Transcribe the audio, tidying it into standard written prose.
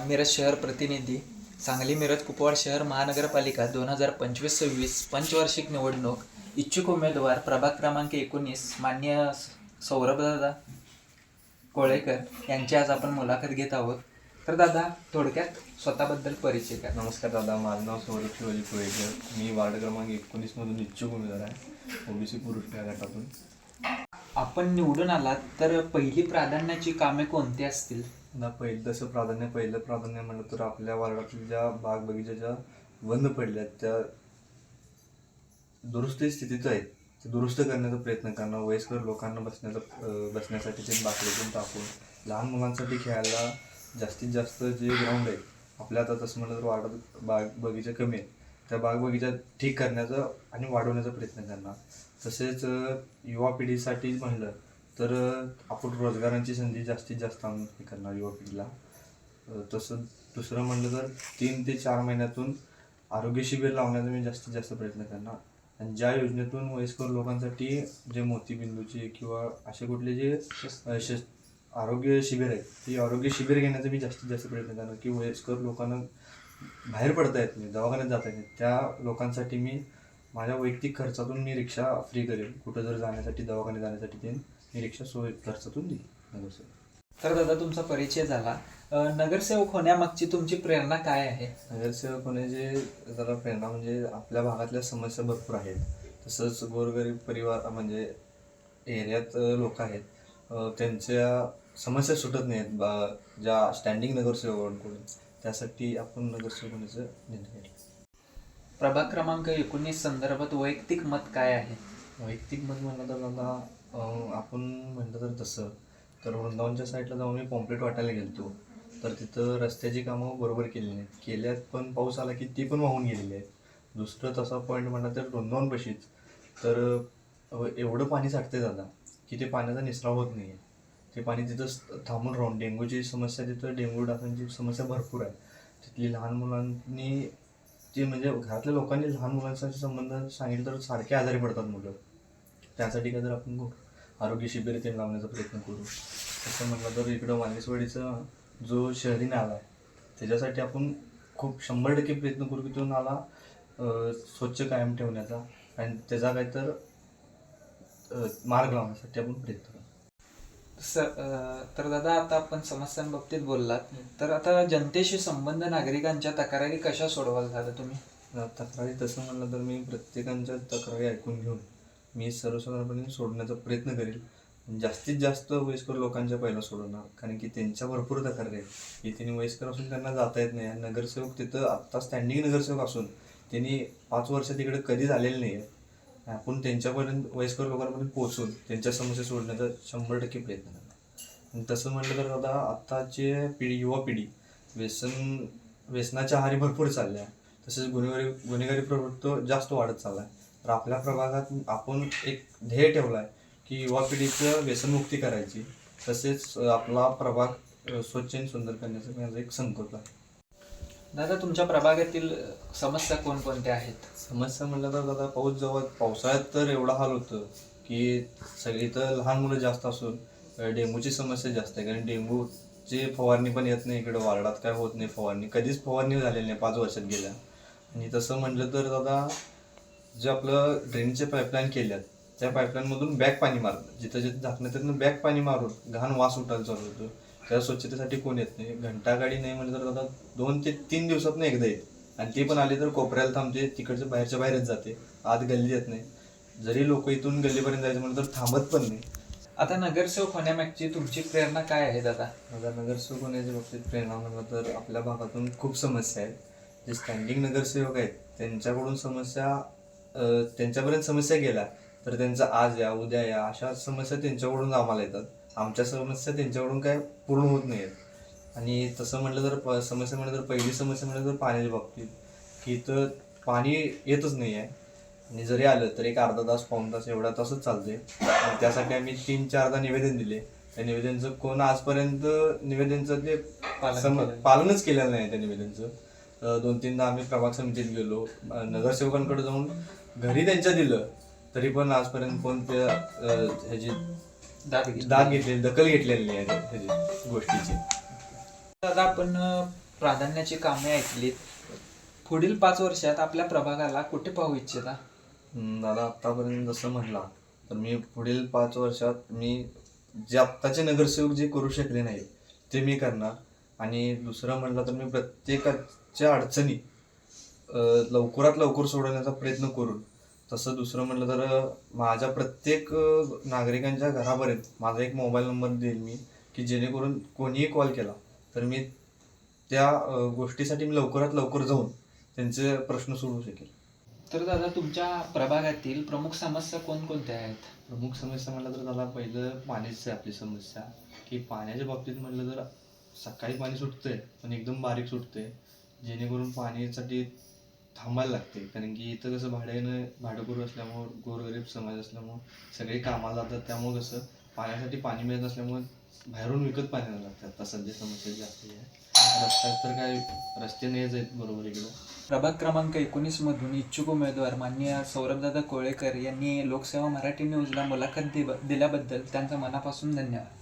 मिरज शहर प्रतिनिधी, सांगली मिरज कुपवाड शहर महानगरपालिका 2025-26 पंचवार्षिक निवडणूक. इच्छुक उमेदवार प्रभाग क्रमांक 19 माननीय सौरभदादा कोळेकर यांची आज आपण मुलाखत घेत आहोत. तर दादा, थोडक्यात स्वतःबद्दल परिचय करा. नमस्कार दादा, माझं नाव सौरभ शिवाजी कोळेकर. मी वार्ड क्रमांक 19मधून इच्छुक उमेदवार आहे, ओबीसी पुरुष या गटातून. आपण निवडून आलात तर पहिली प्राधान्याची कामे कोणती असतील? पहिलं प्राधान्य म्हणलं तर आपल्या वार्डातील ज्या बाग बगीचा ज्या बंद पडल्या त्या दुरुस्ती स्थितीत आहेत ते दुरुस्त करण्याचा प्रयत्न करणं, वयस्कर लोकांना बसण्यासाठी ते बाकड्यातून टाकून लहान मुलांसाठी खेळायला जास्तीत जास्त जे ग्राउंड आहे आपल्या, आता तसं म्हणलं तर वार्डात बाग बगीचा कमी आहे, त्या बाग बगीचा ठीक करण्याचा आणि वाढवण्याचा प्रयत्न करणार. तसेच युवा पिढीसाठी म्हणलं तर आपण रोजगारांची संधी जास्तीत जास्त हे करणार युवा पिढीला. तसं दुसरं म्हणलं तर 3 ते 4 महिन्यातून आरोग्य शिबिर लावण्याचा मी जास्तीत जास्त प्रयत्न करणार. आणि ज्या योजनेतून वयस्कर लोकांसाठी जे मोतीबिंदूचे किंवा असे कुठले जे आरोग्य शिबिर आहेत ती आरोग्य शिबिर घेण्याचा मी जास्तीत जास्त प्रयत्न करणार, की वयस्कर लोकांना बाहेर पडता येत नाही, दवाखान्यात जाता येत नाही, त्या लोकांसाठी मी माझ्या वैयक्तिक खर्चातून मी रिक्षा फ्री करेल. कुठं जर जाण्यासाठी दवाखान्यात जाण्यासाठी ते मी रिक्षा सोय खर्चातून देईल नगरसेवक. तर दादा, तुमचा परिचय झाला. नगरसेवक होण्यामागची तुमची प्रेरणा काय आहे? नगरसेवक होण्याचे जरा प्रेरणा म्हणजे आपल्या भागातल्या समस्या भरपूर आहेत. तसंच गोरगरीब परिवार म्हणजे एरियात लोक आहेत, त्यांच्या समस्या सुटत नाहीत ज्या स्टँडिंग नगरसेवकांकडून, त्यासाठी आपण नगरसेवक होण्याचं निर्णय घेतला. प्रभाग क्रमांक 19 संदर्भात वैयक्तिक मत काय आहे? वैयक्तिक मत म्हणलं तर आता आपण म्हटलं तर तसं तर वृंदावनच्या साईडला जाऊन मी पॉम्पलेट वाटायला गेलो, तर तिथं रस्त्याची कामं बरोबर केली नाहीत, केल्यात पण पाऊस आला की ती पण वाहून गेलेली आहेत. दुसरं तसा पॉईंट म्हणलं तर वृंदावनपाशीच तर एवढं पाणी साठते दादा की ते पाण्याचा निचरा होत नाही आहे. ते पाणी तिथं थांबून राहून डेंग्यूची समस्या, तिथं डेंग्यू डासांची समस्या भरपूर आहे. तिथली लहान मुलांनी ते म्हणजे घरातल्या लोकांनी लहान मुलांचा संबंध सांगितलं तर सारखे आजारी पडतात मुलं. त्यासाठी काय तर आपण आरोग्य शिबिर ते लावण्याचा प्रयत्न करू. तसं म्हटलं तर इकडं वांगेसवाडीचा जो शहरी नाला आहे त्याच्यासाठी आपण खूप 100% प्रयत्न करू की तो नाला स्वच्छ कायम ठेवण्याचा आणि त्याचा काय तर मार्ग लावण्यासाठी आपण प्रयत्न करू. तर दादा, आता आपण समस्यांबाबतीत बोललात, तर आता जनतेशी संबंध नागरिकांच्या तक्रारी कशा सोडवाल झालं तुम्ही? तक्रारी तसं म्हणलं तर मी प्रत्येकांच्या तक्रारी ऐकून घेऊन मी सर्वसाधारणपणे सोडण्याचा प्रयत्न करेल. जास्तीत जास्त वयस्कर लोकांच्या पहिला सोडवणार, कारण की त्यांच्या भरपूर तक्रारी आहेत की त्यांनी वयस्कर असून त्यांना जाता येत नाही. नगरसेवक तिथं आत्ता स्टँडिंग नगरसेवक असून त्यांनी 5 वर्ष तिकडे कधीच आलेले नाही आहे. आपण त्यांच्यापर्यंत वयस्कर लोकांपर्यंत पोहोचून त्यांच्या समस्या सोडण्याचा 100% प्रयत्न करणार. आणि तसं म्हटलं तर आता आत्ताची युवा पिढी व्यसनाच्या आहारी भरपूर चालल्या, तसेच गुन्हेगारी प्रवृत्ती जास्त वाढत चालला आहे. तर आपल्या प्रभागात आपण एक ध्येय ठेवला आहे की युवा पिढीचं व्यसनमुक्ती करायची, तसेच आपला प्रभाग स्वच्छ आणि सुंदर करण्याचा माझा एक संकल्प आहे. दादा, तुमच्या प्रभागातील समस्या कोणकोणत्या आहेत? समस्या म्हणलं तर दादा, पावसाळ्यात तर एवढा हाल होतं की सगळी तर लहान मुलं जास्त असून डेंग्यूची समस्या जास्त आहे, कारण डेंग्यूची फवारणी पण येत नाही इकडं वार्डात, काय होत नाही फवारणी, कधीच फवारणी झालेली नाही 5 वर्षात गेल्या. आणि तसं म्हटलं तर दादा, जे आपलं ड्रेनचे पाईपलाईन केल्यात त्या पाईपलाईनमधून बॅक पाणी मारलं, जिथं जिथं झाकणं तिथनं बॅक पाणी मारून घाण वास उठायला चालू होतं. त्या स्वच्छतेसाठी कोण येत नाही. घंटागाडी नाही म्हटलं तर दादा 2 ते 3 दिवसातून एकदा येते, आणि ती पण आली तर कोपऱ्याला थांबते, तिकडच्या बाहेरच जाते, आत गल्ली येत नाही. जरी लोक इथून गल्लीपर्यंत जायचं म्हटलं तर थांबत पण नाही. आता नगरसेवक होण्यामागची तुमची प्रेरणा काय आहे दादा? माझा नगरसेवक होण्याच्या बाबतीत प्रेरणा म्हणलं तर आपल्या भागातून खूप समस्या आहेत. जे स्टँडिंग नगरसेवक आहेत त्यांच्यापर्यंत समस्या गेल्या तर त्यांचा आज या उद्या या अशा समस्या त्यांच्याकडून आम्हाला येतात. आमच्या समस्या त्यांच्याकडून काय पूर्ण होत नाही आहेत. आणि तसं म्हटलं तर समस्या म्हटलं तर पहिली समस्या म्हटलं तर पाण्याच्या बाबतीत, की इथं पाणी येतच नाही आहे, आणि जरी आलं तर एक अर्धा तास पाऊण तास एवढा तासच चालते. त्यासाठी आम्ही 3-4दा निवेदन दिले. त्या निवेदनचं कोण आजपर्यंत निवेदनचं ते पालनच केलेलं नाही. त्या निवेदनचं 2-3दा आम्ही प्रभाग समितीत गेलो, नगरसेवकांकडे जाऊन घरी त्यांच्या दिलं, तरी पण आजपर्यंत कोण त्या ह्याची दखल घेतलेली नाही आहे ह्याची गोष्टीची. दादा आपण प्राधान्याची कामे ऐकलीत. पुढील 5 वर्षात आपल्या प्रभागाला कुठे पाहू इच्छिता? दादा आत्तापर्यंत जसं म्हणला तर मी पुढील 5 वर्षात मी जे आत्ताचे नगरसेवक जे करू शकले नाही ते मी करणार. आणि दुसरं म्हटलं तर मी प्रत्येकाच्या अडचणी लवकरात लवकर सोडवण्याचा प्रयत्न करून, तसं दुसरं म्हटलं तर माझ्या प्रत्येक नागरिकांच्या घरापर्यंत माझा एक मोबाईल नंबर देईल मी, की जेणेकरून कोणीही कॉल केला तर मी त्या गोष्टीसाठी मी लवकरात लवकर जाऊन त्यांचे प्रश्न सोडवू शकेल. तर दादा तुमच्या प्रभागातील प्रमुख समस्या कोणकोणत्या आहेत? प्रमुख समस्या म्हटलं तर त्याला पहिलं पाण्याची आहे आपली समस्या, की पाण्याच्या बाबतीत म्हटलं तर सकाळी पाणी सुटतंय पण एकदम बारीक सुटतंय, जेणेकरून पाण्यासाठी थांबायला लागते. कारण की इथं कसं भाडेकरू असल्यामुळं, गोरगरीब समाज असल्यामुळं सगळे कामाला जातात, त्यामुळं कसं पाण्यासाठी पाणी मिळत नसल्यामुळे बाहेरून विकत पाणी आणायला लागतात. आता सध्या समस्या जास्त आहे. रस्त्यात तर काय रस्ते नाहीच आहेत बरोबर इकडं. प्रभाग क्रमांक 19 मधून इच्छुक उमेदवार माननीय सौरभदादा कोळेकर यांनी लोकसेवा मराठी न्यूजला मुलाखत दिल्याबद्दल त्यांचा मनापासून धन्यवाद.